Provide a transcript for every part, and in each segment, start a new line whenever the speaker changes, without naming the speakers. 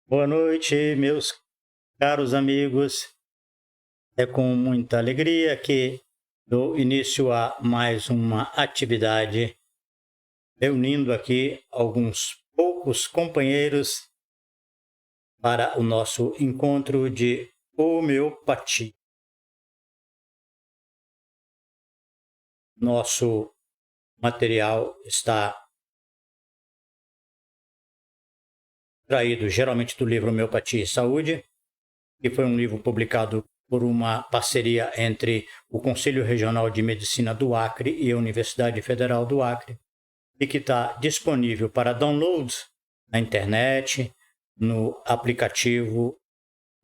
Boa noite, meus caros amigos. É com muita alegria que dou início a mais uma atividade, reunindo aqui alguns poucos companheiros para o nosso encontro de homeopatia. Nosso material está traído geralmente do livro Homeopatia e Saúde, que foi um livro publicado por uma parceria entre o Conselho Regional de Medicina do Acre e a Universidade Federal do Acre, e que está disponível para download na internet, no aplicativo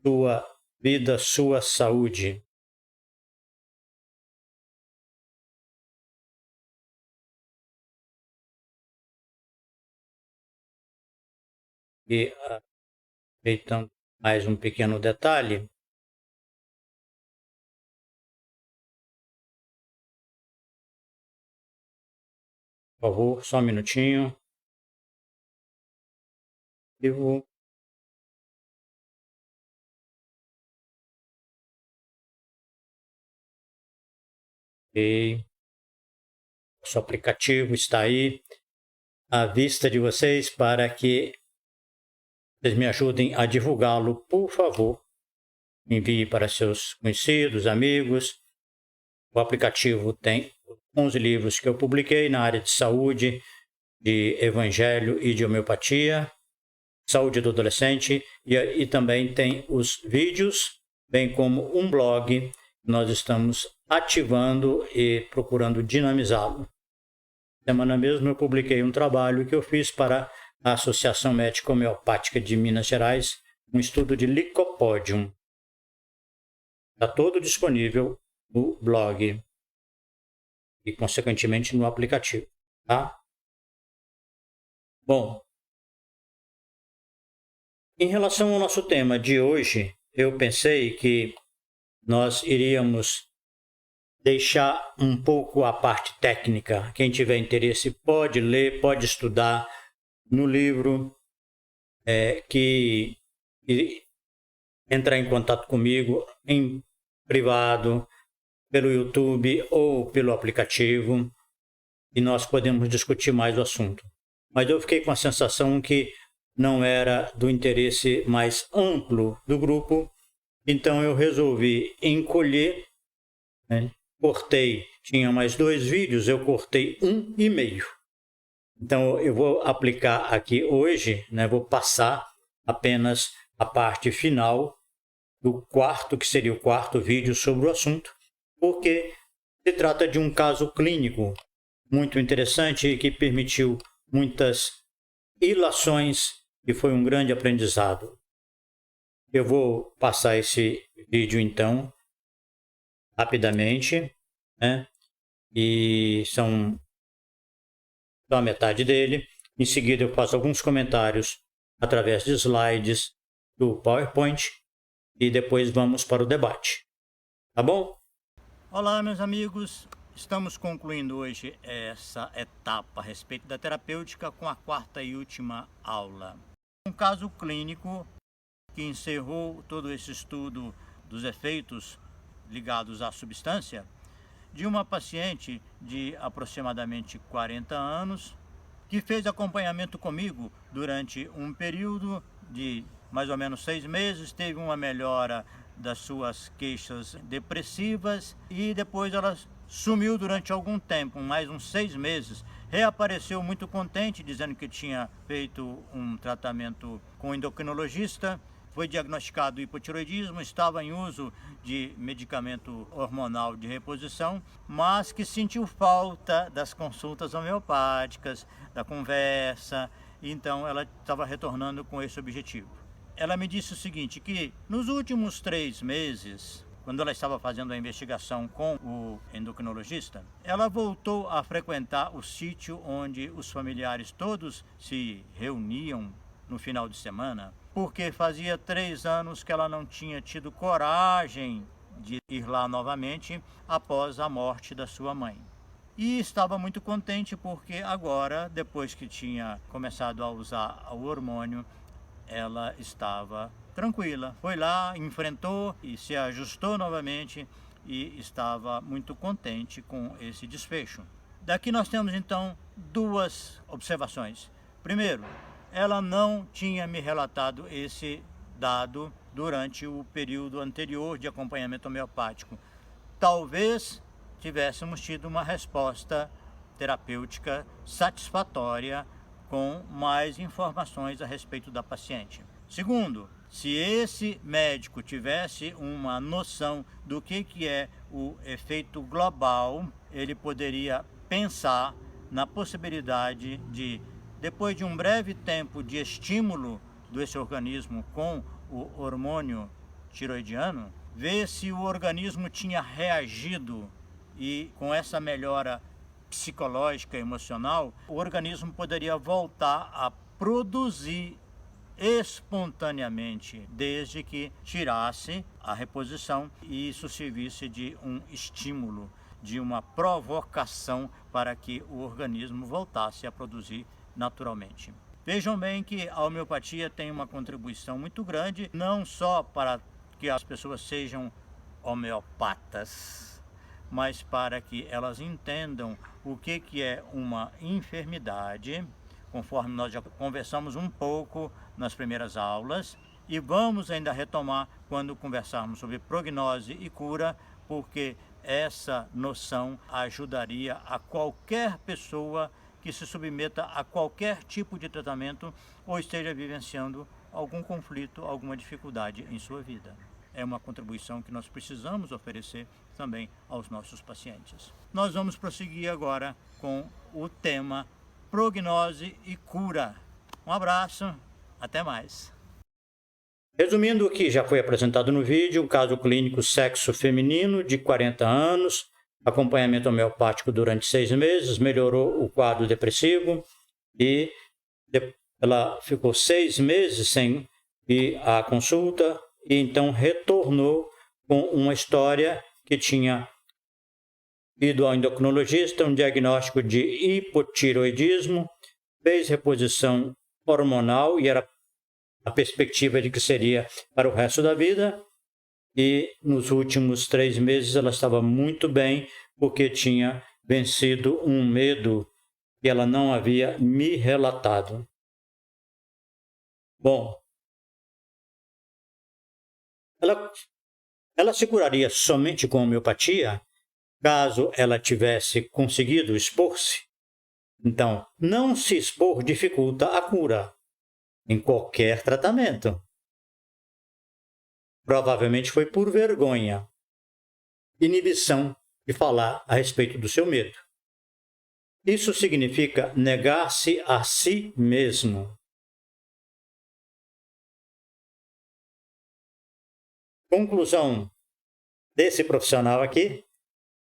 Sua Vida, Sua Saúde. E aproveitando mais um pequeno detalhe, por favor, só um minutinho. Eu vou... Ok. Nosso aplicativo está aí à vista de vocês para que vocês me ajudem a divulgá-lo, por favor. Envie para seus conhecidos, amigos. O aplicativo tem 11 livros que eu publiquei na área de saúde, de evangelho e de homeopatia, saúde do adolescente, e também tem os vídeos, bem como um blog. Nós estamos ativando e procurando dinamizá-lo. Semana mesmo eu publiquei um trabalho que eu fiz para a Associação Médica Homeopática de Minas Gerais, um estudo de Lycopodium. Está todo disponível no blog e, consequentemente, no aplicativo, tá? Bom, em relação ao nosso tema de hoje, eu pensei que nós iríamos deixar um pouco a parte técnica. Quem tiver interesse pode ler, pode estudar no livro, que entrar em contato comigo em privado, pelo YouTube ou pelo aplicativo, e nós podemos discutir mais o assunto. Mas eu fiquei com a sensação que não era do interesse mais amplo do grupo, então eu resolvi encolher, né? Cortei, tinha mais 2 vídeos, eu cortei 1,5. Então eu vou aplicar aqui hoje, né? Vou passar apenas a parte final do quarto, que seria o quarto vídeo sobre o assunto, porque se trata de um caso clínico muito interessante e que permitiu muitas ilações e foi um grande aprendizado. Eu vou passar esse vídeo então rapidamente, né? E são só a metade dele. Em seguida eu faço alguns comentários através de slides do PowerPoint e depois vamos para o debate. Tá bom? Olá, meus amigos. Estamos concluindo hoje essa etapa a respeito da terapêutica com a 4ª e última aula. Um caso clínico que encerrou todo esse estudo dos efeitos ligados à substância de uma paciente de aproximadamente 40 anos que fez acompanhamento comigo durante um período de mais ou menos 6 meses, teve uma melhora das suas queixas depressivas e depois ela sumiu durante algum tempo, mais uns 6 meses. Reapareceu muito contente, dizendo que tinha feito um tratamento com o endocrinologista, foi diagnosticado hipotiroidismo, estava em uso de medicamento hormonal de reposição, mas que sentiu falta das consultas homeopáticas, da conversa, então ela estava retornando com esse objetivo. Ela me disse o seguinte, que nos últimos 3 meses, quando ela estava fazendo a investigação com o endocrinologista, ela voltou a frequentar o sítio onde os familiares todos se reuniam no final de semana, porque fazia 3 anos que ela não tinha tido coragem de ir lá novamente após a morte da sua mãe. E estava muito contente porque agora, depois que tinha começado a usar o hormônio, ela estava tranquila. Foi lá, enfrentou e se ajustou novamente e estava muito contente com esse desfecho. Daqui nós temos então duas observações. Primeiro, ela não tinha me relatado esse dado durante o período anterior de acompanhamento homeopático. Talvez tivéssemos tido uma resposta terapêutica satisfatória com mais informações a respeito da paciente. Segundo, se esse médico tivesse uma noção do que é o efeito global, ele poderia pensar na possibilidade de, depois de um breve tempo de estímulo desse organismo com o hormônio tiroidiano, ver se o organismo tinha reagido e com essa melhora psicológica e emocional, o organismo poderia voltar a produzir espontaneamente, desde que tirasse a reposição e isso servisse de um estímulo, de uma provocação para que o organismo voltasse a produzir naturalmente. Vejam bem que a homeopatia tem uma contribuição muito grande, não só para que as pessoas sejam homeopatas, mas para que elas entendam o que é uma enfermidade, conforme nós já conversamos um pouco nas primeiras aulas, e vamos ainda retomar quando conversarmos sobre prognose e cura, porque essa noção ajudaria a qualquer pessoa que se submeta a qualquer tipo de tratamento ou esteja vivenciando algum conflito, alguma dificuldade em sua vida. É uma contribuição que nós precisamos oferecer também aos nossos pacientes. Nós vamos prosseguir agora com o tema prognose e cura. Um abraço, até mais. Resumindo o que já foi apresentado no vídeo, um caso clínico sexo feminino de 40 anos, acompanhamento homeopático durante 6 meses, melhorou o quadro depressivo e ela ficou 6 meses sem ir à consulta e então retornou com uma história que tinha ido ao endocrinologista, um diagnóstico de hipotiroidismo, fez reposição hormonal e era a perspectiva de que seria para o resto da vida. E nos últimos 3 meses ela estava muito bem, porque tinha vencido um medo que ela não havia me relatado. Bom, ela se curaria somente com homeopatia, caso ela tivesse conseguido expor-se? Então, não se expor dificulta a cura em qualquer tratamento. Provavelmente foi por vergonha, inibição de falar a respeito do seu medo. Isso significa negar-se a si mesmo. Conclusão desse profissional aqui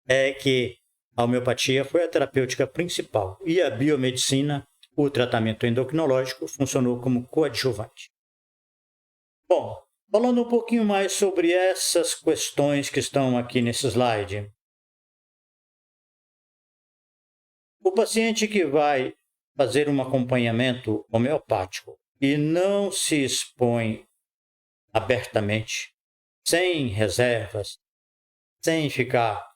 é que a homeopatia foi a terapêutica principal e a biomedicina, o tratamento endocrinológico, funcionou como coadjuvante. Bom, falando um pouquinho mais sobre essas questões que estão aqui nesse slide. O paciente que vai fazer um acompanhamento homeopático e não se expõe abertamente, sem reservas, sem ficar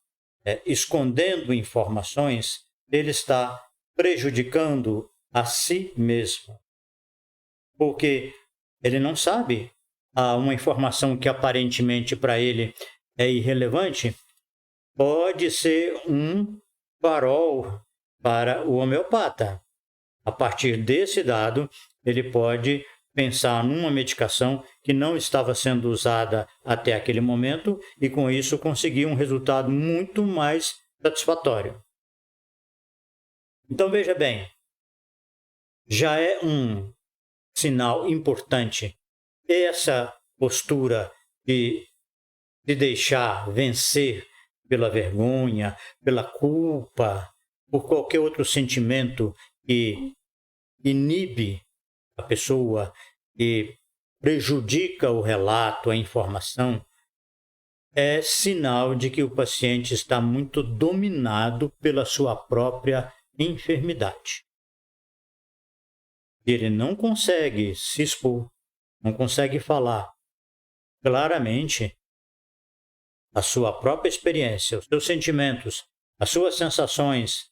escondendo informações, ele está prejudicando a si mesmo. Porque ele não sabe uma informação que aparentemente para ele é irrelevante, pode ser um farol para o homeopata. A partir desse dado, ele pode pensar numa medicação que não estava sendo usada até aquele momento e, com isso, conseguir um resultado muito mais satisfatório. Então, veja bem, já é um sinal importante essa postura de se deixar vencer pela vergonha, pela culpa, por qualquer outro sentimento que inibe a pessoa e prejudica o relato, a informação, é sinal de que o paciente está muito dominado pela sua própria enfermidade. Ele não consegue se expor, não consegue falar claramente a sua própria experiência, os seus sentimentos, as suas sensações,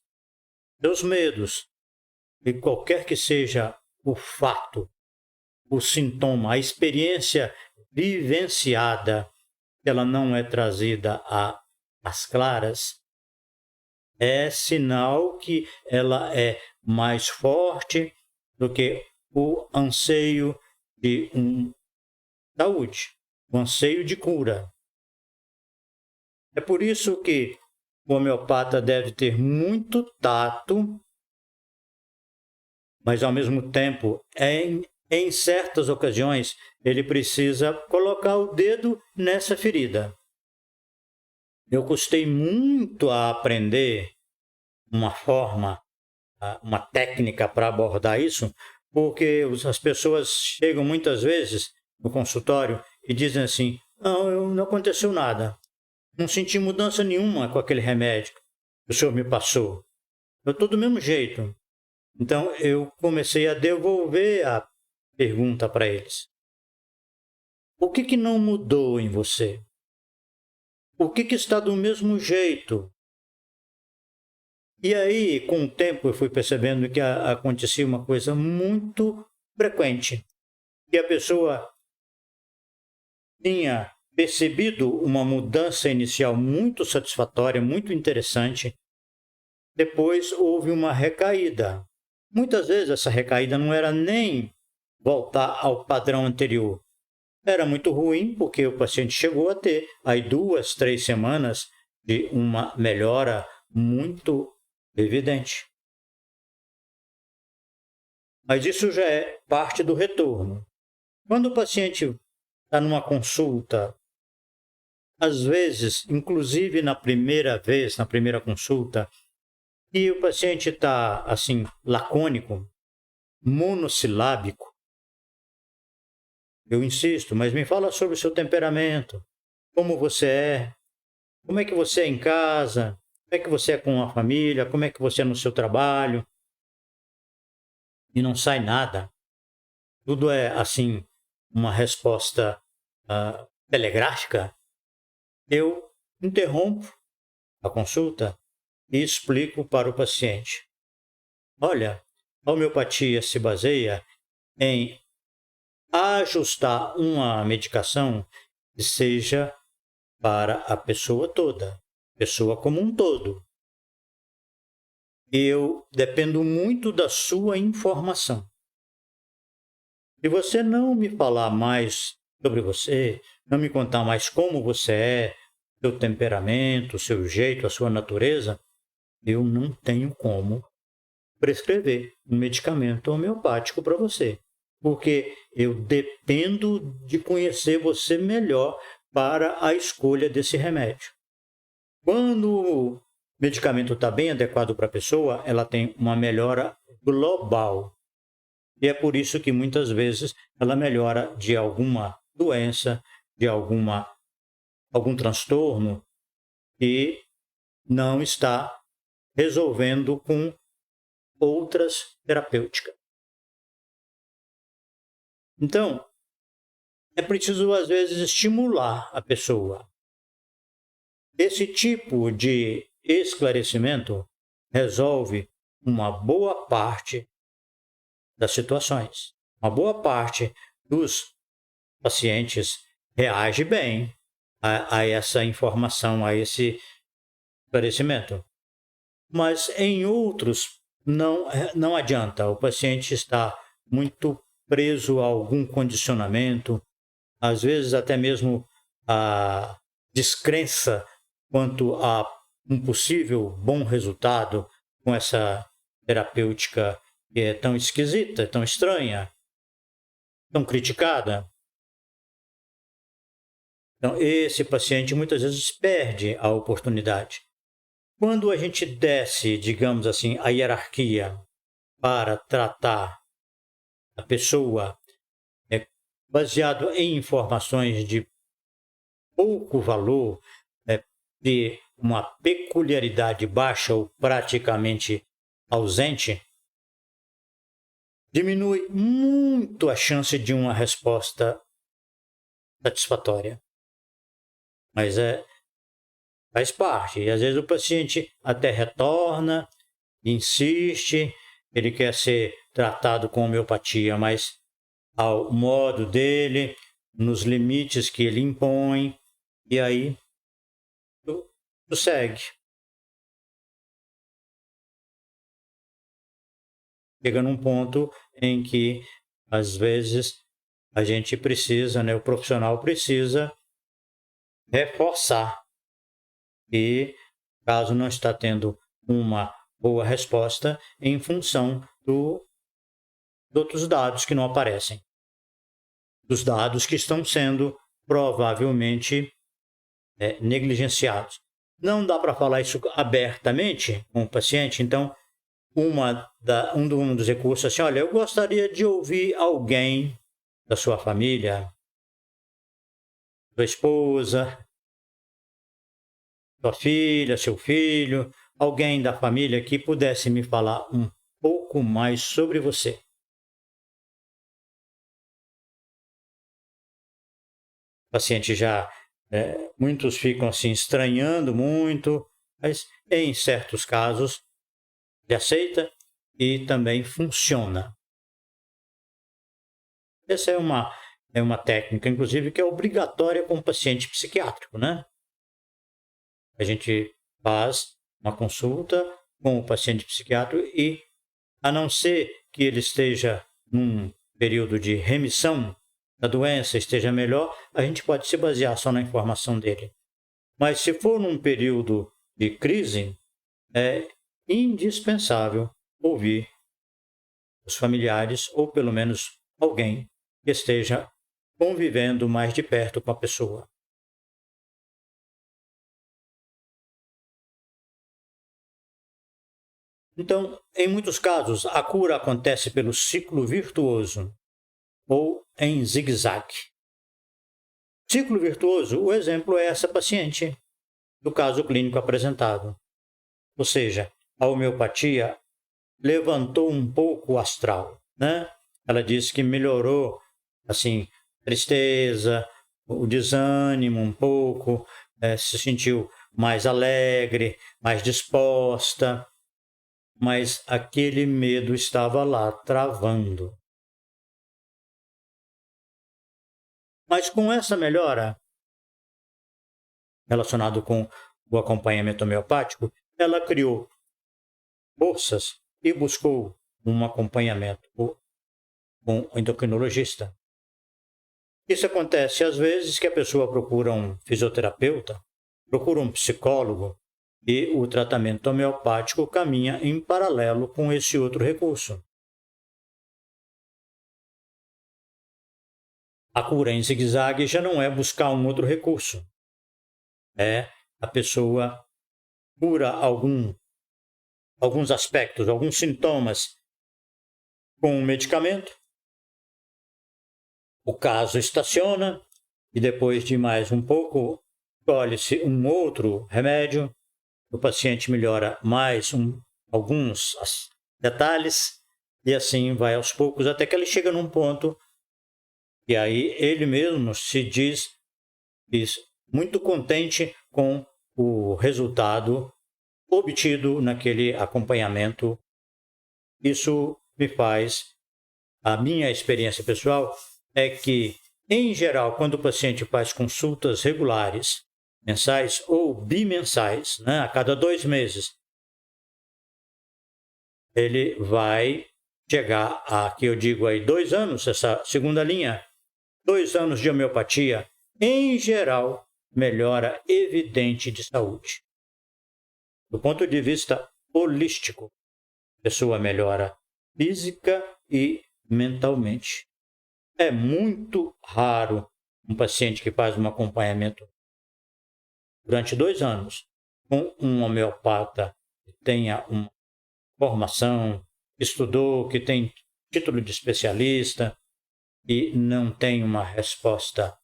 seus medos, e qualquer que seja o fato, o sintoma, a experiência vivenciada, ela não é trazida às claras, é sinal que ela é mais forte do que o anseio de saúde, o anseio de cura. É por isso que o homeopata deve ter muito tato, mas ao mesmo tempo, em certas ocasiões, ele precisa colocar o dedo nessa ferida. Eu custei muito a aprender uma forma, uma técnica para abordar isso, porque as pessoas chegam muitas vezes no consultório e dizem assim: não aconteceu nada, não senti mudança nenhuma com aquele remédio que o senhor me passou. Eu estou do mesmo jeito. Então eu comecei a devolver a pergunta para eles. O que não mudou em você? O que está do mesmo jeito? E aí, com o tempo, eu fui percebendo que acontecia uma coisa muito frequente, que a pessoa tinha percebido uma mudança inicial muito satisfatória, muito interessante. Depois houve uma recaída. Muitas vezes essa recaída não era nem voltar ao padrão anterior. Era muito ruim, porque o paciente chegou a ter aí 2, 3 semanas de uma melhora muito evidente. Mas isso já é parte do retorno. Quando o paciente está numa consulta, às vezes, inclusive na primeira vez, na primeira consulta, e o paciente está assim, lacônico, monossilábico, eu insisto, mas me fala sobre o seu temperamento, como você é, como é que você é em casa, como é que você é com a família, como é que você é no seu trabalho. E não sai nada. Tudo é, assim, uma resposta telegráfica. Eu interrompo a consulta e explico para o paciente. Olha, a homeopatia se baseia em ajustar uma medicação que seja para a pessoa toda, pessoa como um todo. Eu dependo muito da sua informação. Se você não me falar mais sobre você, não me contar mais como você é, seu temperamento, seu jeito, a sua natureza, eu não tenho como prescrever um medicamento homeopático para você, porque eu dependo de conhecer você melhor para a escolha desse remédio. Quando o medicamento está bem adequado para a pessoa, ela tem uma melhora global. E é por isso que muitas vezes ela melhora de alguma doença, de algum transtorno e não está resolvendo com outras terapêuticas. Então, é preciso, às vezes, estimular a pessoa. Esse tipo de esclarecimento resolve uma boa parte das situações. Uma boa parte dos pacientes reage bem a essa informação, a esse esclarecimento. Mas em outros não adianta. O paciente está muito preso a algum condicionamento, às vezes até mesmo a descrença quanto a um possível bom resultado com essa terapêutica que é tão esquisita, tão estranha, tão criticada. Então, esse paciente muitas vezes perde a oportunidade. Quando a gente desce, digamos assim, a hierarquia para tratar a pessoa baseado em informações de pouco valor, de uma peculiaridade baixa ou praticamente ausente, diminui muito a chance de uma resposta satisfatória. Mas faz parte. E às vezes o paciente até retorna, insiste, ele quer ser tratado com homeopatia, mas ao modo dele, nos limites que ele impõe, e aí tu segue. Chega num ponto em que, às vezes, a gente precisa, o profissional precisa reforçar. E, caso não está tendo uma boa resposta, em função de outros dados que não aparecem. Dos dados que estão sendo provavelmente negligenciados. Não dá para falar isso abertamente com o paciente, então um dos recursos assim, olha, eu gostaria de ouvir alguém da sua família, sua esposa, sua filha, seu filho, alguém da família que pudesse me falar um pouco mais sobre você. O paciente já, muitos ficam assim estranhando muito, mas em certos casos ele aceita e também funciona. Essa é uma técnica, inclusive, que é obrigatória com o paciente psiquiátrico, né? A gente faz uma consulta com o paciente psiquiátrico e, a não ser que ele esteja num período de remissão da doença, esteja melhor, a gente pode se basear só na informação dele. Mas se for num período de crise, é indispensável ouvir os familiares ou pelo menos alguém que esteja convivendo mais de perto com a pessoa. Então, em muitos casos, a cura acontece pelo ciclo virtuoso ou em zigue-zague. Ciclo virtuoso, o exemplo é essa paciente do caso clínico apresentado. Ou seja, a homeopatia levantou um pouco o astral, né? Ela disse que melhorou, assim, tristeza, o desânimo um pouco, se sentiu mais alegre, mais disposta, mas aquele medo estava lá, travando. Mas com essa melhora, relacionado com o acompanhamento homeopático, ela criou forças e buscou um acompanhamento com o endocrinologista. Isso acontece às vezes que a pessoa procura um fisioterapeuta, procura um psicólogo e o tratamento homeopático caminha em paralelo com esse outro recurso. A cura em zigue-zague já não é buscar um outro recurso. É a pessoa cura alguns aspectos, alguns sintomas com um medicamento. O caso estaciona e depois de mais um pouco, escolhe-se um outro remédio. O paciente melhora mais alguns detalhes e assim vai aos poucos até que ele chega num ponto e aí ele mesmo se diz muito contente com o resultado obtido naquele acompanhamento. Isso me faz, a minha experiência pessoal é que, em geral, quando o paciente faz consultas regulares, mensais ou bimensais, né, a cada 2 meses, ele vai chegar a, que eu digo aí, 2 anos, essa segunda linha, 2 anos de homeopatia, em geral, melhora evidente de saúde. Do ponto de vista holístico, a pessoa melhora física e mentalmente. É muito raro um paciente que faz um acompanhamento durante 2 anos com um homeopata que tenha uma formação, estudou, que tem título de especialista e não tem uma resposta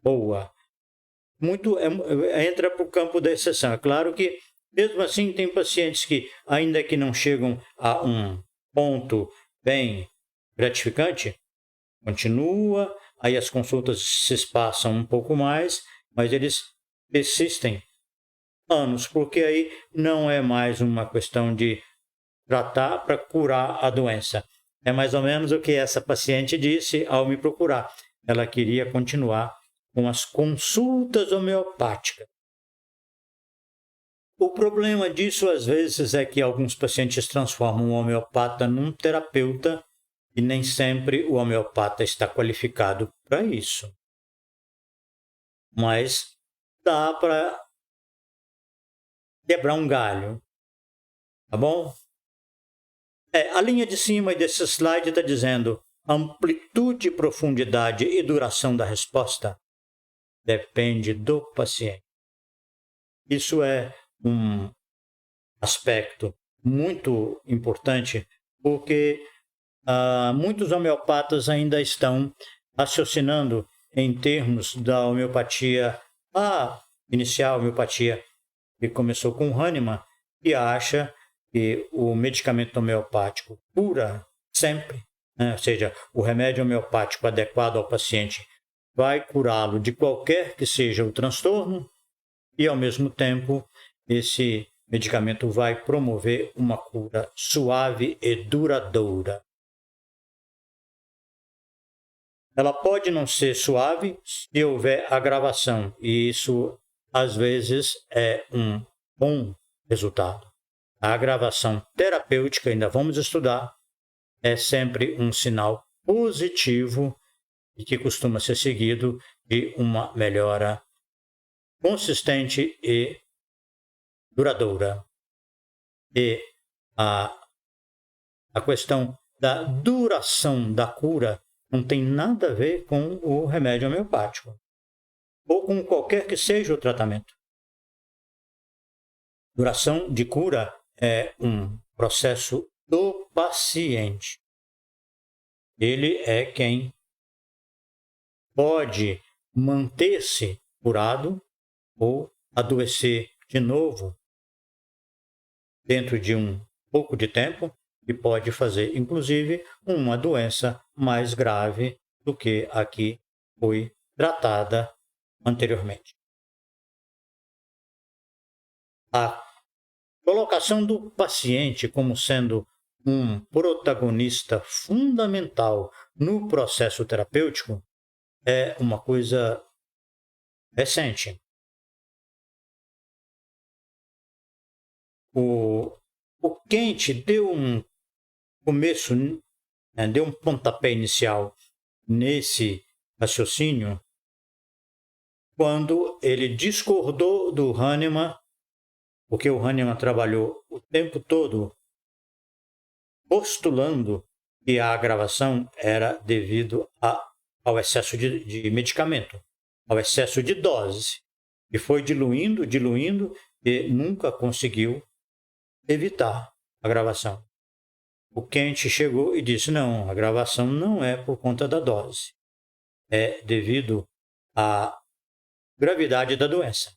boa. Entra para o campo da exceção. É claro que Mesmo assim, tem pacientes que, ainda que não chegam a um ponto bem gratificante, continua, aí as consultas se espaçam um pouco mais, mas eles persistem anos, porque aí não é mais uma questão de tratar para curar a doença. É mais ou menos o que essa paciente disse ao me procurar. Ela queria continuar com as consultas homeopáticas. O problema disso, às vezes, é que alguns pacientes transformam o homeopata num terapeuta e nem sempre o homeopata está qualificado para isso. Mas dá para quebrar um galho, tá bom? A linha de cima desse slide está dizendo amplitude, profundidade e duração da resposta depende do paciente. Isso é um aspecto muito importante, porque muitos homeopatas ainda estão raciocinando em termos da homeopatia, a inicial homeopatia que começou com Hahnemann, e acha que o medicamento homeopático cura sempre, né? Ou seja, o remédio homeopático adequado ao paciente vai curá-lo de qualquer que seja o transtorno e, ao mesmo tempo, esse medicamento vai promover uma cura suave e duradoura. Ela pode não ser suave se houver agravação, e isso, às vezes, é um bom resultado. A agravação terapêutica, ainda vamos estudar, é sempre um sinal positivo e que costuma ser seguido de uma melhora consistente e duradoura. E a questão da duração da cura não tem nada a ver com o remédio homeopático ou com qualquer que seja o tratamento. Duração de cura é um processo do paciente. Ele é quem pode manter-se curado ou adoecer de novo dentro de um pouco de tempo e pode fazer, inclusive, uma doença mais grave do que a que foi tratada anteriormente. A colocação do paciente como sendo um protagonista fundamental no processo terapêutico é uma coisa recente. O Kant deu um começo, deu um pontapé inicial nesse raciocínio quando ele discordou do Hahnemann, porque o Hahnemann trabalhou o tempo todo postulando que a agravação era devido ao excesso de medicamento, ao excesso de dose, e foi diluindo e nunca conseguiu evitar a agravação. O Kant chegou e disse, não, a agravação não é por conta da dose, é devido à gravidade da doença.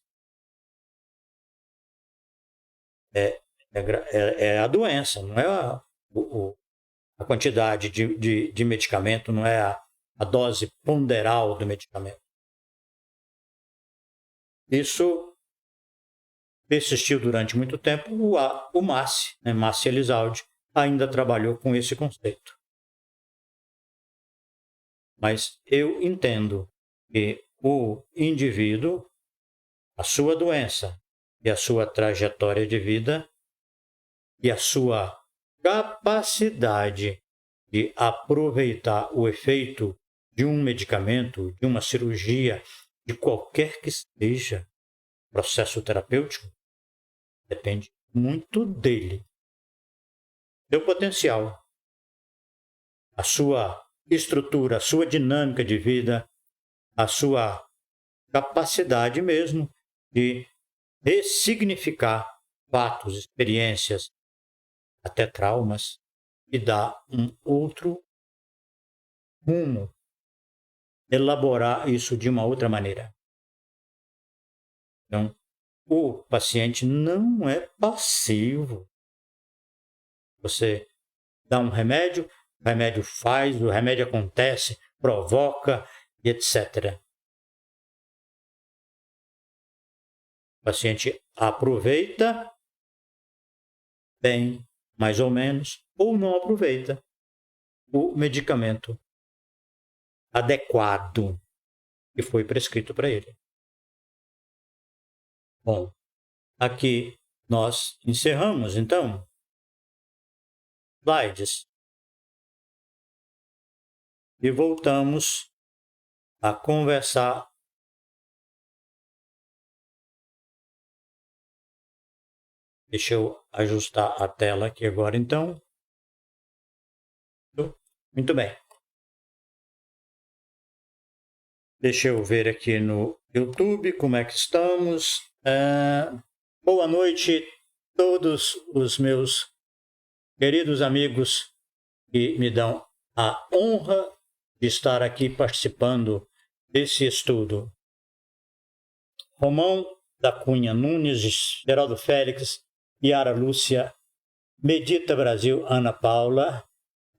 É a doença, não é a quantidade de medicamento, não é a dose ponderal do medicamento. Isso persistiu durante muito tempo. O Massi, Massi Elisaldi, ainda trabalhou com esse conceito. Mas eu entendo que o indivíduo, a sua doença e a sua trajetória de vida e a sua capacidade de aproveitar o efeito de um medicamento, de uma cirurgia, de qualquer que seja processo terapêutico, depende muito dele, seu potencial, a sua estrutura, a sua dinâmica de vida, a sua capacidade mesmo de ressignificar fatos, experiências, até traumas, e dar um outro rumo, elaborar isso de uma outra maneira. Então, o paciente não é passivo. Você dá um remédio, o remédio faz, o remédio acontece, provoca, etc. O paciente aproveita bem, mais ou menos, ou não aproveita o medicamento adequado que foi prescrito para ele. Bom, aqui nós encerramos, então, slides e voltamos a conversar. Deixa eu ajustar a tela aqui agora, então. Muito bem. Deixa eu ver aqui no YouTube como é que estamos. Boa noite a todos os meus queridos amigos que me dão a honra de estar aqui participando desse estudo. Romão da Cunha Nunes, Geraldo Félix, Yara Lúcia, Medita Brasil, Ana Paula,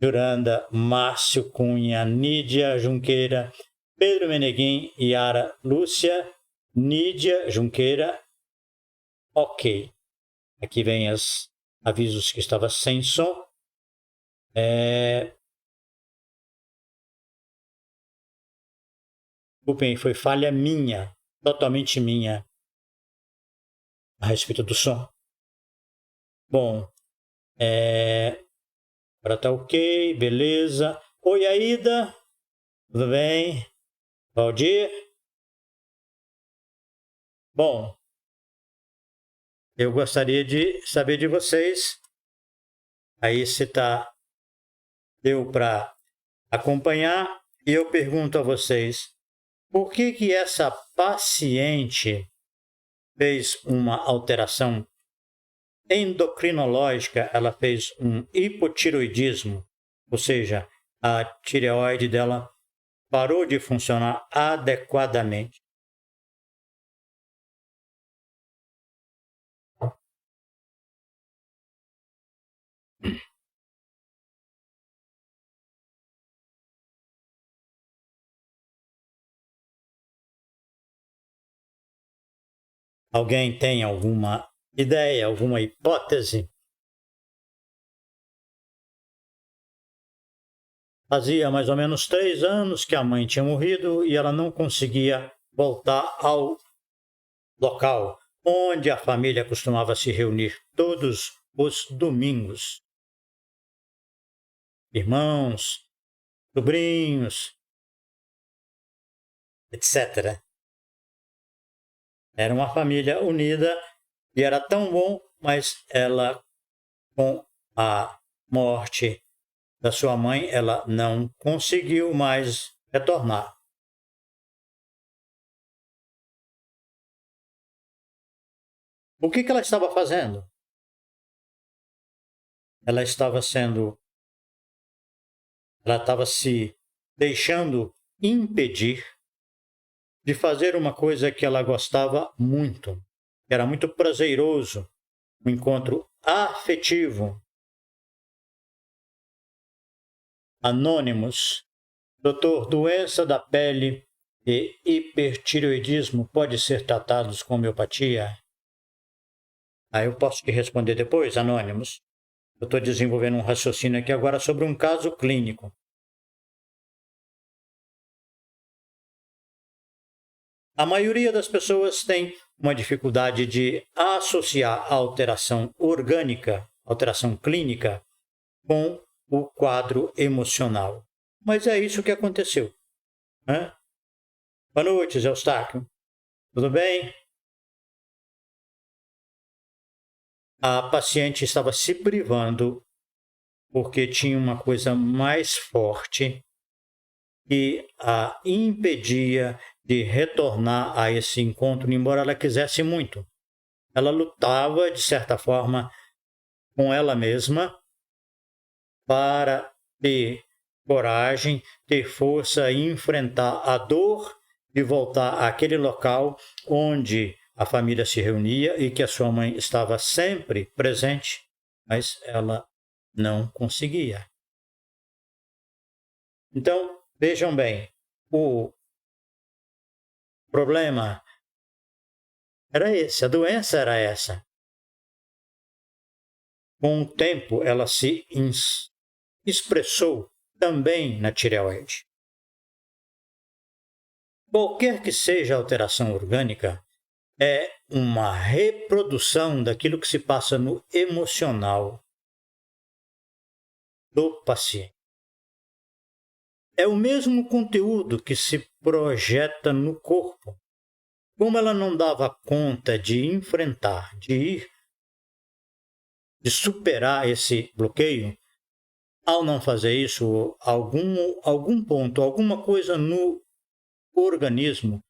Juranda, Márcio Cunha, Nídia Junqueira, Pedro Meneguim, Yara Lúcia, Nídia Junqueira. Ok. Aqui vem os avisos que estava sem som. Desculpem, foi falha minha, totalmente minha, a respeito do som. Bom, agora tá ok, beleza. Oi, Aida, tudo bem? Valdir? Bom, eu gostaria de saber de vocês, aí se deu para acompanhar, e eu pergunto a vocês, por que essa paciente fez uma alteração endocrinológica, ela fez um hipotiroidismo, ou seja, a tireoide dela parou de funcionar adequadamente. Alguém tem alguma ideia, alguma hipótese? Fazia mais ou menos 3 anos que a mãe tinha morrido e ela não conseguia voltar ao local onde a família costumava se reunir todos os domingos. Irmãos, sobrinhos, etc. Era uma família unida e era tão bom, mas ela, com a morte da sua mãe, ela não conseguiu mais retornar. O que ela estava fazendo? Ela estava se deixando impedir de fazer uma coisa que ela gostava muito. Era muito prazeroso, um encontro afetivo. Anônimos. Doutor, doença da pele e hipertireoidismo pode ser tratados com homeopatia? Eu posso te responder depois, Anônimos. Eu estou desenvolvendo um raciocínio aqui agora sobre um caso clínico. A maioria das pessoas tem uma dificuldade de associar a alteração orgânica, alteração clínica, com o quadro emocional. Mas é isso que aconteceu. Boa noite, Zé Eustáquio. Tudo bem? A paciente estava se privando porque tinha uma coisa mais forte que a impedia de retornar a esse encontro, embora ela quisesse muito. Ela lutava, de certa forma, com ela mesma para ter coragem, ter força e enfrentar a dor de voltar àquele local onde a família se reunia e que a sua mãe estava sempre presente, mas ela não conseguia. Então, vejam bem, o problema era esse, a doença era essa. Com o tempo, ela se expressou também na tireoide. Qualquer que seja a alteração orgânica, é uma reprodução daquilo que se passa no emocional do paciente. É o mesmo conteúdo que se projeta no corpo. Como ela não dava conta de enfrentar, de superar esse bloqueio, ao não fazer isso, algum ponto, alguma coisa no organismo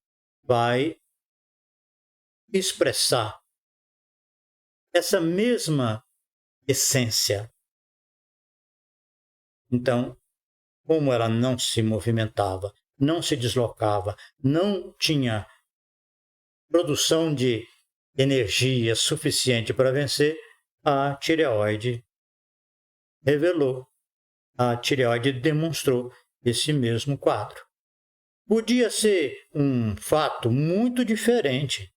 vai expressar essa mesma essência. Então, como ela não se movimentava, não se deslocava, não tinha produção de energia suficiente para vencer, a tireoide revelou, a tireoide demonstrou esse mesmo quadro. Podia ser um fato muito diferente,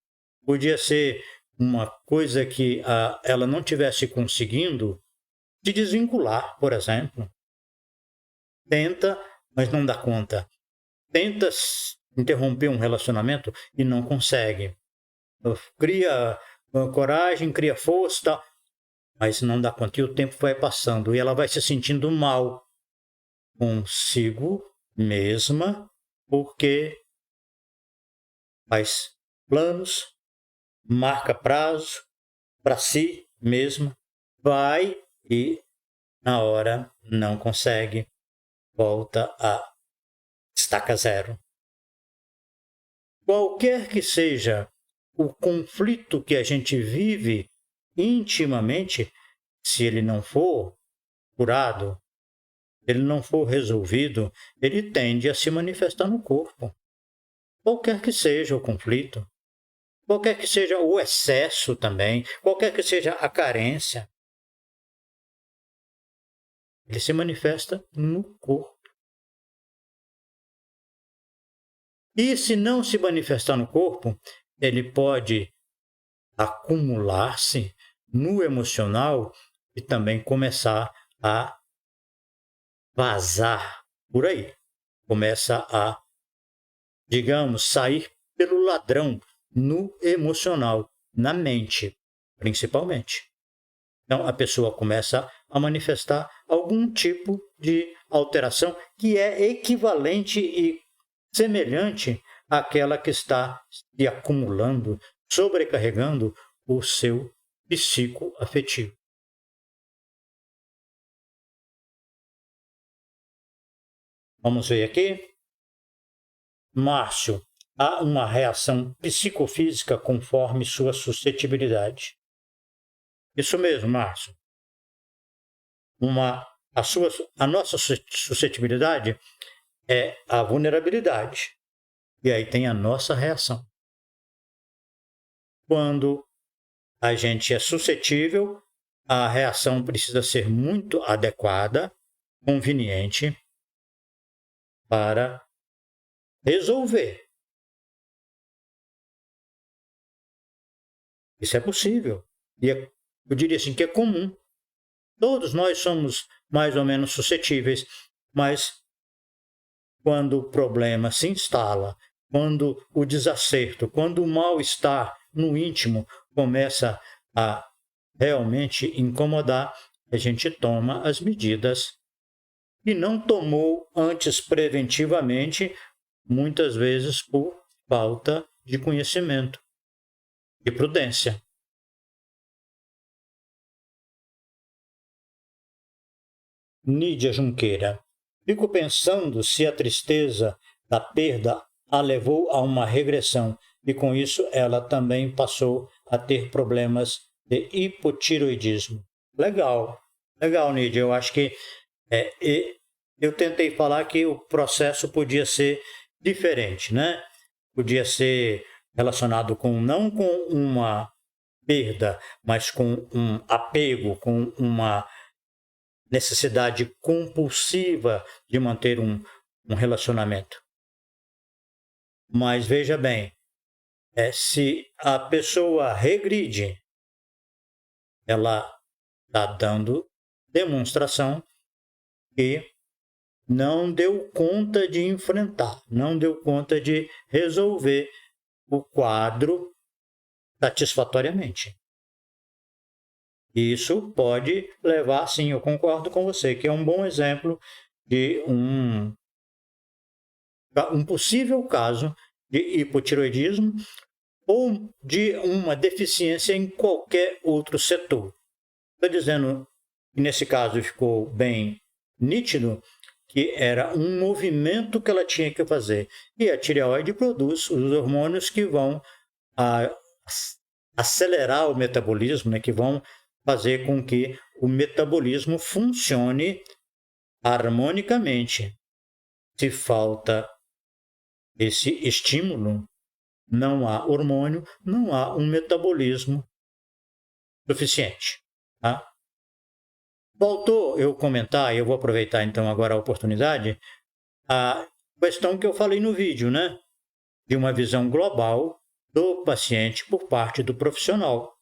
podia ser uma coisa que ela não tivesse conseguindo se desvincular, por exemplo. Tenta, mas não dá conta. Tenta interromper um relacionamento e não consegue. Cria coragem, cria força, mas não dá conta. E o tempo vai passando e ela vai se sentindo mal consigo mesma, porque faz planos, marca prazo para si mesma, vai e na hora não consegue, volta a estaca zero. Qualquer que seja o conflito que a gente vive intimamente, se ele não for curado, ele não for resolvido, ele tende a se manifestar no corpo. Qualquer que seja o conflito, qualquer que seja o excesso também, qualquer que seja a carência, ele se manifesta no corpo. E se não se manifestar no corpo, ele pode acumular-se no emocional e também começar a vazar por aí. Começa a, digamos, sair pelo ladrão no emocional, na mente, principalmente. Então, a pessoa começa a manifestar algum tipo de alteração que é equivalente e semelhante àquela que está se acumulando, sobrecarregando o seu psicoafetivo. Vamos ver aqui. Márcio, há uma reação psicofísica conforme sua suscetibilidade. Isso mesmo, Márcio. A nossa suscetibilidade é a vulnerabilidade. E aí tem a nossa reação. Quando a gente é suscetível, a reação precisa ser muito adequada, conveniente, para resolver. Isso é possível. E eu diria assim que é comum. Todos nós somos mais ou menos suscetíveis, mas quando o problema se instala, quando o desacerto, quando o mal-estar no íntimo começa a realmente incomodar, a gente toma as medidas que não tomou antes preventivamente, muitas vezes por falta de conhecimento e prudência. Nídia Junqueira. Fico pensando se a tristeza da perda a levou a uma regressão e com isso ela também passou a ter problemas de hipotiroidismo. Legal, Nídia. Eu acho que eu tentei falar que o processo podia ser diferente, né? Podia ser relacionado com não com uma perda, mas com um apego, com uma necessidade compulsiva de manter um relacionamento. Mas veja bem, se a pessoa regride, ela está dando demonstração que não deu conta de enfrentar, não deu conta de resolver o quadro satisfatoriamente. Isso pode levar, sim, eu concordo com você, que é um bom exemplo de um possível caso de hipotireoidismo ou de uma deficiência em qualquer outro setor. Estou dizendo que nesse caso ficou bem nítido que era um movimento que ela tinha que fazer. E a tireoide produz os hormônios que vão acelerar o metabolismo, né, que vão fazer com que o metabolismo funcione harmonicamente. Se falta esse estímulo, não há hormônio, não há um metabolismo suficiente. Tá? Voltou eu comentar, eu vou aproveitar então agora a oportunidade, a questão que eu falei no vídeo, né? De uma visão global do paciente por parte do profissional.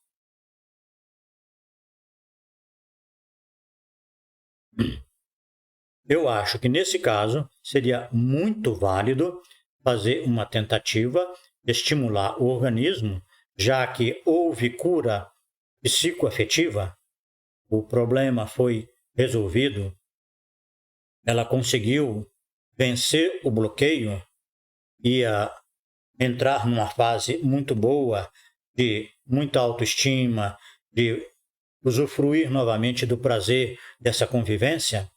Eu acho que nesse caso seria muito válido fazer uma tentativa de estimular o organismo, já que houve cura psicoafetiva, o problema foi resolvido, ela conseguiu vencer o bloqueio, ia entrar numa fase muito boa de muita autoestima, de usufruir novamente do prazer dessa convivência,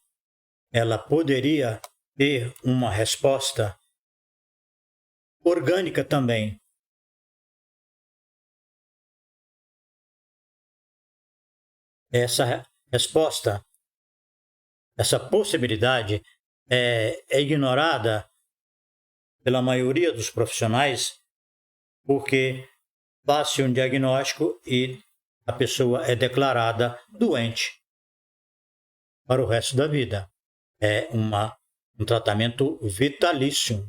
ela poderia ter uma resposta orgânica também. Essa resposta, essa possibilidade é ignorada pela maioria dos profissionais porque faz-se um diagnóstico e a pessoa é declarada doente para o resto da vida. É um tratamento vitalício.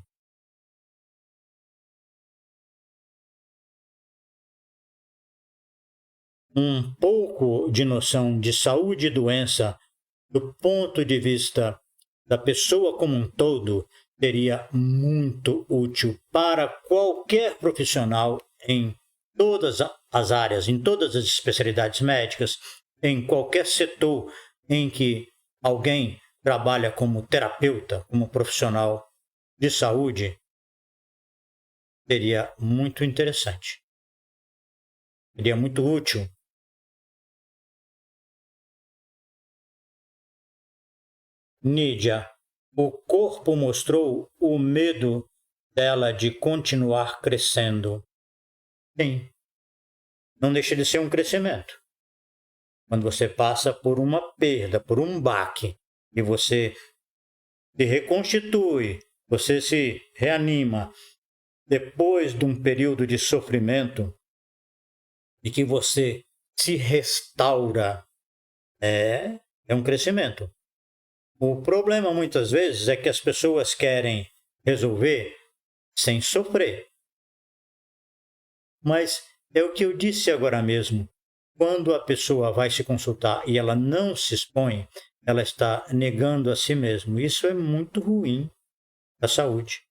Um pouco de noção de saúde e doença do ponto de vista da pessoa como um todo seria muito útil para qualquer profissional em todas as áreas, em todas as especialidades médicas, em qualquer setor em que alguém trabalha como terapeuta, como profissional de saúde, seria muito interessante. Seria muito útil. Nídia, o corpo mostrou o medo dela de continuar crescendo. Sim, não deixa de ser um crescimento. Quando você passa por uma perda, por um baque, e você se reconstitui, você se reanima depois de um período de sofrimento e que você se restaura, é um crescimento. O problema muitas vezes é que as pessoas querem resolver sem sofrer. Mas é o que eu disse agora mesmo. Quando a pessoa vai se consultar e ela não se expõe, ela está negando a si mesma. Isso é muito ruim para a saúde.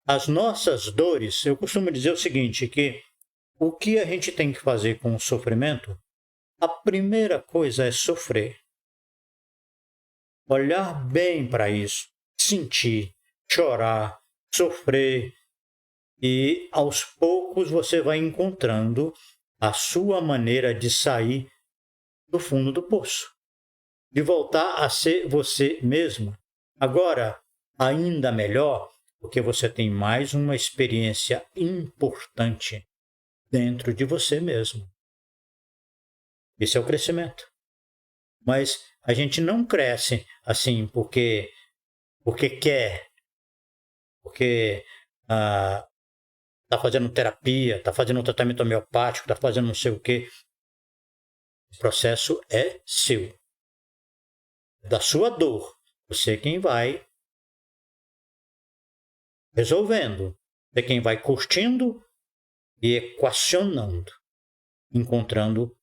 As nossas dores, eu costumo dizer o seguinte, que o que a gente tem que fazer com o sofrimento, a primeira coisa é sofrer. Olhar bem para isso, sentir, chorar, sofrer, e aos poucos você vai encontrando a sua maneira de sair do fundo do poço, de voltar a ser você mesmo. Agora, ainda melhor, porque você tem mais uma experiência importante dentro de você mesmo. Esse é o crescimento. Mas a gente não cresce assim porque quer, porque está está fazendo terapia, está fazendo um tratamento homeopático, está fazendo não sei o quê. O processo é seu. Da sua dor. Você é quem vai resolvendo. Você é quem vai curtindo e equacionando, encontrando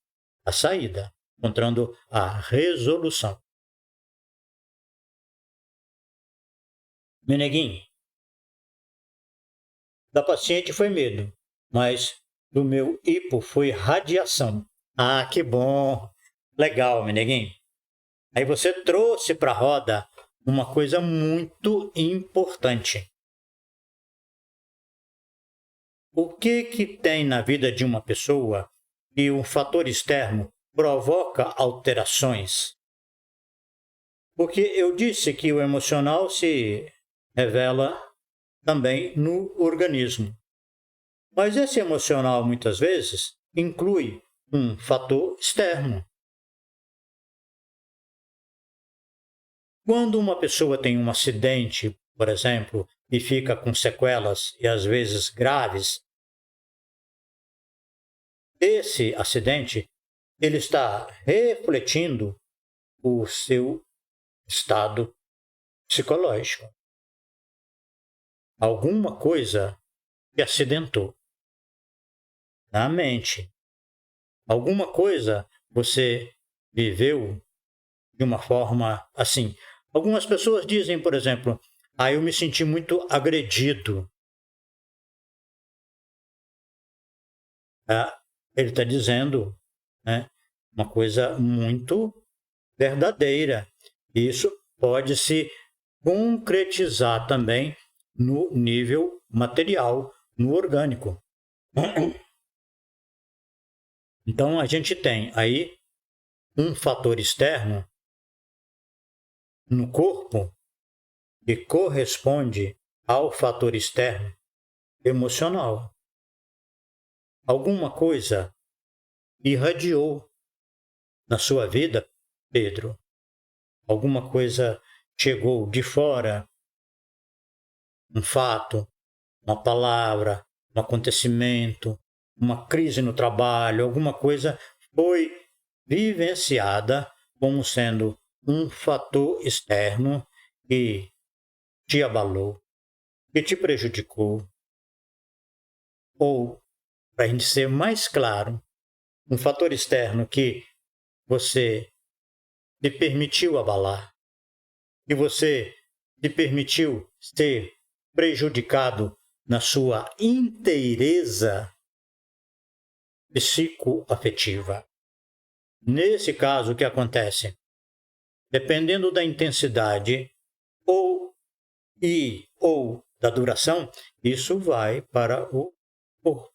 a saída, encontrando a resolução. Meneguinho, da paciente foi medo, mas do meu hipo foi radiação. Ah, que bom! Legal, Meneguinho. Aí você trouxe para a roda uma coisa muito importante. O que tem na vida de uma pessoa que um fator externo provoca alterações? Porque eu disse que o emocional se revela também no organismo. Mas esse emocional, muitas vezes, inclui um fator externo. Quando uma pessoa tem um acidente, por exemplo, e fica com sequelas e às vezes graves, esse acidente ele está refletindo o seu estado psicológico. Alguma coisa que acidentou na mente. Alguma coisa você viveu de uma forma assim. Algumas pessoas dizem, por exemplo, eu me senti muito agredido. Ele está dizendo, né, uma coisa muito verdadeira. Isso pode se concretizar também no nível material, no orgânico. Então, a gente tem aí um fator externo no corpo que corresponde ao fator externo emocional. Alguma coisa irradiou na sua vida, Pedro. Alguma coisa chegou de fora, um fato, uma palavra, um acontecimento, uma crise no trabalho, alguma coisa foi vivenciada como sendo um fator externo que te abalou, que te prejudicou. Ou, para a gente ser mais claro, um fator externo que você se permitiu abalar, que você se permitiu ser prejudicado na sua inteireza psicoafetiva. Nesse caso, o que acontece? Dependendo da intensidade ou da duração, isso vai para o corpo.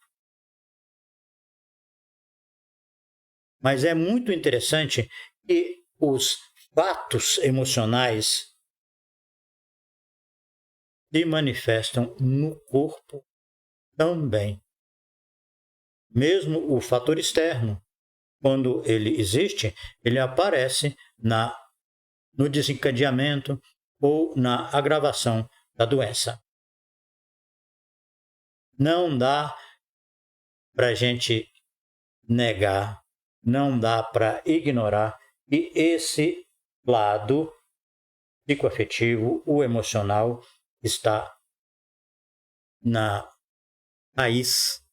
Mas é muito interessante que os fatos emocionais se manifestam no corpo também. Mesmo o fator externo, quando ele existe, ele aparece no desencadeamento ou na agravação da doença. Não dá para a gente negar, não dá para ignorar que esse lado psicoafetivo, o emocional, está na raiz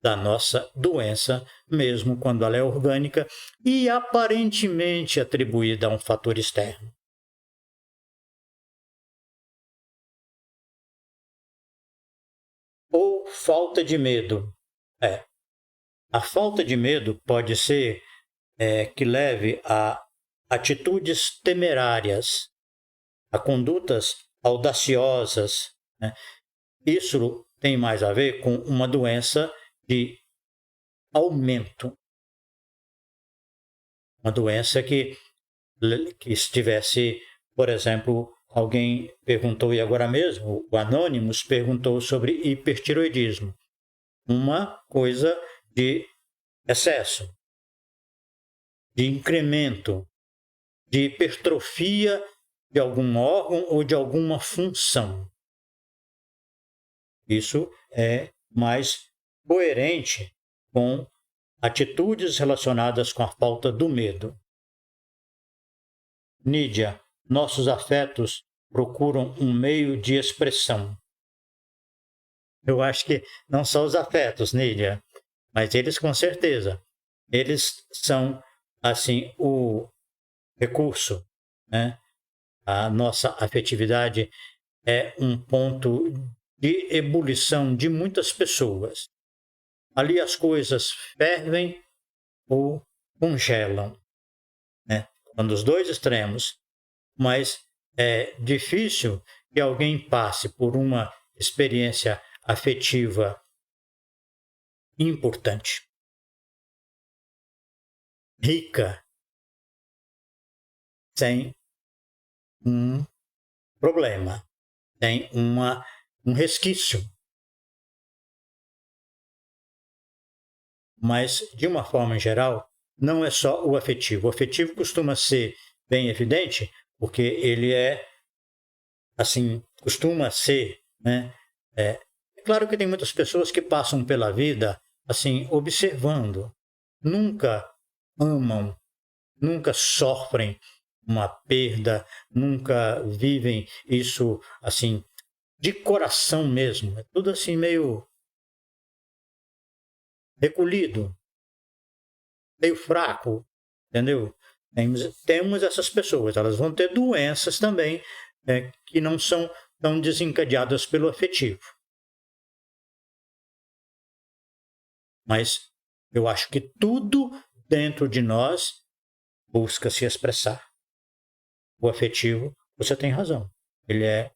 da nossa doença, mesmo quando ela é orgânica e aparentemente atribuída a um fator externo. Ou falta de medo. A falta de medo pode ser que leve a atitudes temerárias, a condutas audaciosas. Né? Isso tem mais a ver com uma doença de aumento. Uma doença que estivesse, por exemplo, alguém perguntou, e agora mesmo, o Anonymous perguntou sobre hipertiroidismo. Uma coisa de excesso, de incremento, de hipertrofia de algum órgão ou de alguma função. Isso é mas coerente com atitudes relacionadas com a falta do medo. Nídia, nossos afetos procuram um meio de expressão. Eu acho que não são os afetos, Nídia, mas eles com certeza, eles são, assim, o recurso, né? A nossa afetividade é um ponto de ebulição de muitas pessoas. Ali as coisas fervem ou congelam, né? São dos dois extremos, mas é difícil que alguém passe por uma experiência afetiva importante, rica, sem um problema, sem um resquício. Mas, de uma forma geral, não é só o afetivo. O afetivo costuma ser bem evidente, porque ele costuma ser, né? É claro que tem muitas pessoas que passam pela vida, assim, observando. Nunca amam, nunca sofrem uma perda, nunca vivem isso, assim, de coração mesmo. É tudo assim meio recolhido, meio fraco, entendeu? Temos essas pessoas, elas vão ter doenças também, que não são tão desencadeadas pelo afetivo. Mas eu acho que tudo dentro de nós busca se expressar. O afetivo, você tem razão, ele é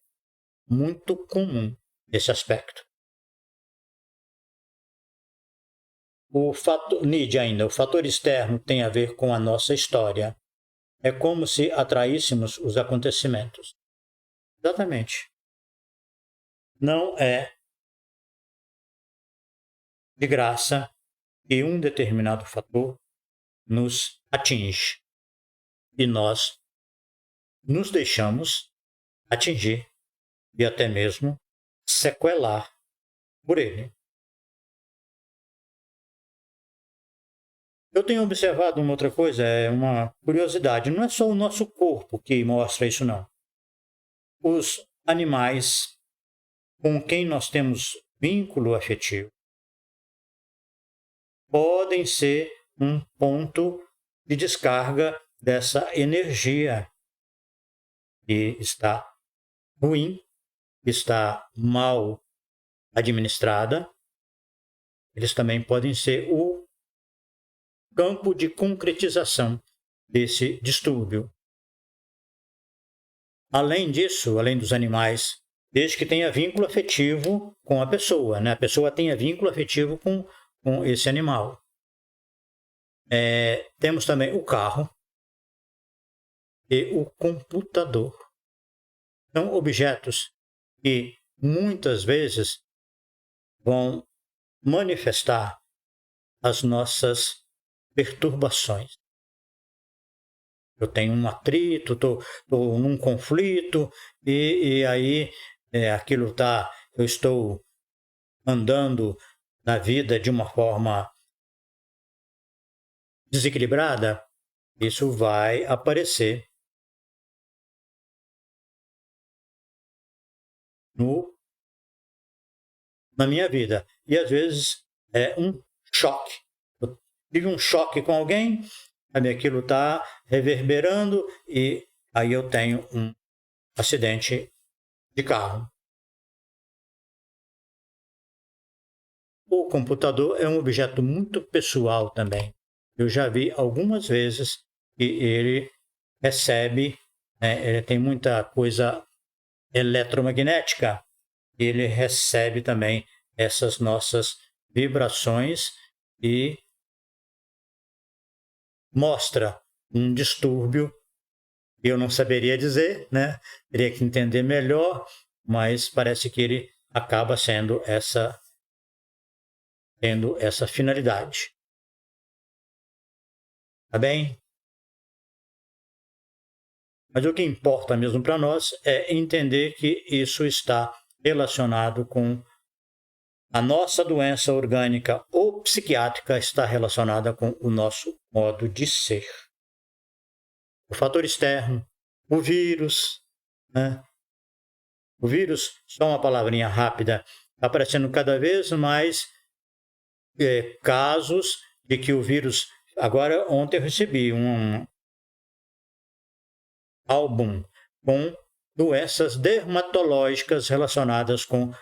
muito comum esse aspecto. Nídia ainda, o fator externo tem a ver com a nossa história. É como se atraíssemos os acontecimentos. Exatamente. Não é de graça que um determinado fator nos atinge e nós nos deixamos atingir e até mesmo sequelar por ele. Eu tenho observado uma outra coisa, é uma curiosidade. Não é só o nosso corpo que mostra isso, não. Os animais com quem nós temos vínculo afetivo podem ser um ponto de descarga dessa energia que está ruim, que está mal administrada. Eles também podem ser o campo de concretização desse distúrbio. Além disso, além dos animais, desde que tenha vínculo afetivo com a pessoa, né? A pessoa tenha vínculo afetivo com esse animal. Temos também o carro e o computador. São objetos que muitas vezes vão manifestar as nossas perturbações. Eu tenho um atrito, estou num conflito e aí aquilo eu estou andando na vida de uma forma desequilibrada, isso vai aparecer na minha vida. E às vezes é um choque. Eu tive um choque com alguém, aquilo está reverberando e aí eu tenho um acidente de carro. O computador é um objeto muito pessoal também. Eu já vi algumas vezes que ele recebe, ele tem muita coisa eletromagnética, ele recebe também essas nossas vibrações e mostra um distúrbio. Eu não saberia dizer, né? Teria que entender melhor, mas parece que ele acaba tendo essa finalidade. Tá bem? Mas o que importa mesmo para nós é entender que isso está relacionado com a nossa doença orgânica ou psiquiátrica está relacionada com o nosso modo de ser. O fator externo, o vírus, né? O vírus, só uma palavrinha rápida, está aparecendo cada vez mais casos de que o vírus... Agora, ontem eu recebi um álbum com doenças dermatológicas relacionadas com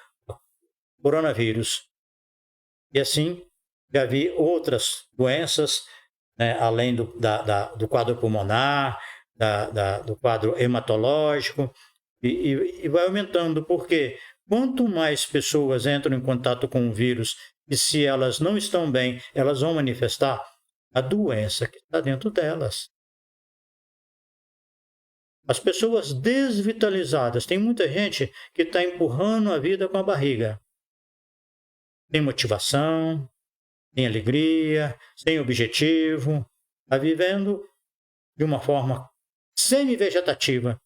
coronavírus. E assim, já vi outras doenças, né, além do quadro pulmonar, do quadro hematológico, e vai aumentando, porque quanto mais pessoas entram em contato com o vírus, e se elas não estão bem, elas vão manifestar a doença que está dentro delas. As pessoas desvitalizadas, tem muita gente que está empurrando a vida com a barriga. Sem motivação, sem alegria, sem objetivo, está vivendo de uma forma semi-vegetativa.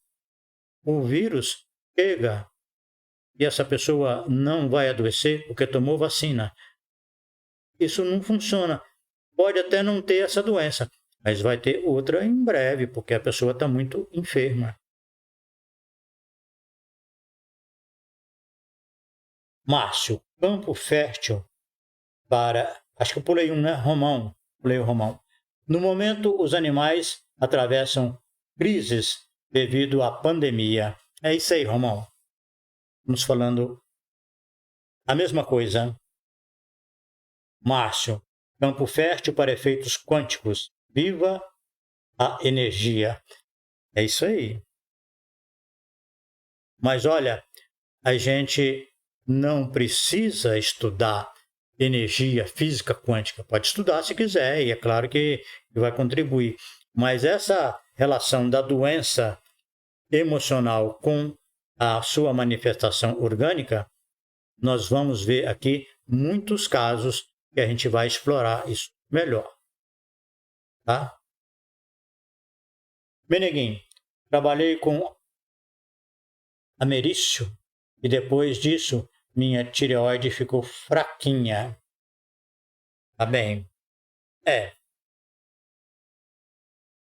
O vírus chega e essa pessoa não vai adoecer porque tomou vacina. Isso não funciona. Pode até não ter essa doença, mas vai ter outra em breve, porque a pessoa está muito enferma. Márcio, campo fértil para... Acho que eu pulei né? Romão. Pulei o Romão. No momento, os animais atravessam crises devido à pandemia. É isso aí, Romão. Estamos falando a mesma coisa. Márcio, campo fértil para efeitos quânticos. Viva a energia. É isso aí. Mas olha, a gente não precisa estudar energia física quântica. Pode estudar se quiser, e é claro que vai contribuir. Mas essa relação da doença emocional com a sua manifestação orgânica, nós vamos ver aqui muitos casos que a gente vai explorar isso melhor. Tá? Meneguim, trabalhei com ameriço e depois disso minha tireoide ficou fraquinha. Tá bem?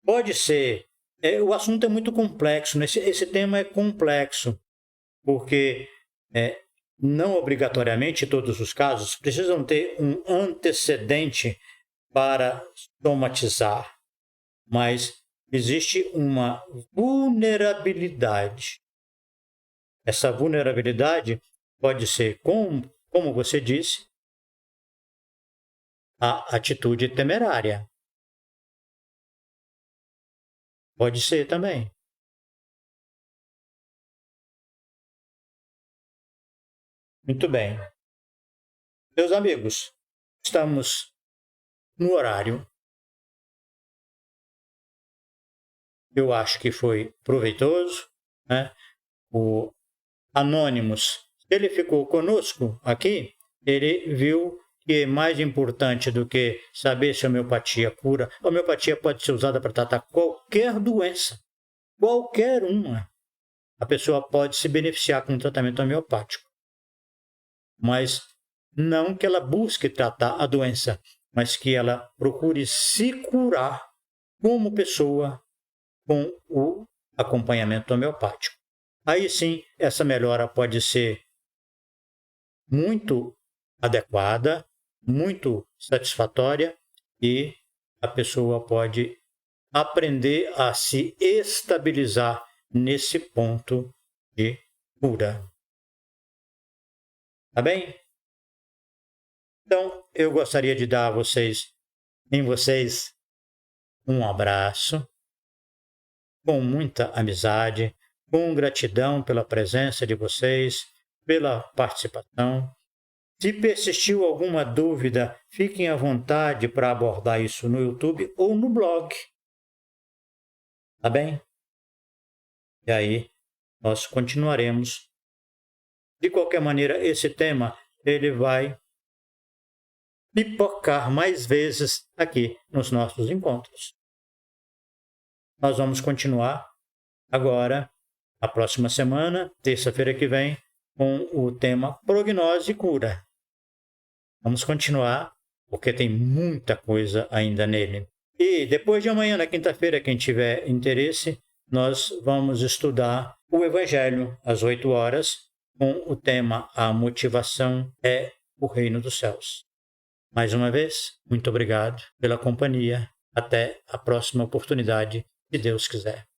Pode ser. O assunto é muito complexo. Esse tema é complexo, porque não obrigatoriamente todos os casos precisam ter um antecedente para somatizar, mas existe uma vulnerabilidade. Essa vulnerabilidade pode ser, como você disse, a atitude temerária. Pode ser também. Muito bem. Meus amigos, estamos no horário. Eu acho que foi proveitoso, né? O Anônimos, ele ficou conosco aqui, ele viu que é mais importante do que saber se a homeopatia cura. A homeopatia pode ser usada para tratar qualquer doença, qualquer uma. A pessoa pode se beneficiar com um tratamento homeopático. Mas não que ela busque tratar a doença, mas que ela procure se curar como pessoa com o acompanhamento homeopático. Aí sim, essa melhora pode ser muito adequada, muito satisfatória e a pessoa pode aprender a se estabilizar nesse ponto de cura. Tá bem? Então, eu gostaria de dar a vocês um abraço com muita amizade, com gratidão pela presença de vocês, pela participação. Se persistiu alguma dúvida, fiquem à vontade para abordar isso no YouTube ou no blog. Tá bem? E aí, nós continuaremos. De qualquer maneira, esse tema ele vai pipocar mais vezes aqui nos nossos encontros. Nós vamos continuar agora, a próxima semana, terça-feira que vem, com o tema prognose e cura. Vamos continuar, porque tem muita coisa ainda nele. E depois de amanhã, na quinta-feira, quem tiver interesse, nós vamos estudar o Evangelho às 8 horas, com o tema A Motivação é o Reino dos Céus. Mais uma vez, muito obrigado pela companhia. Até a próxima oportunidade, se Deus quiser.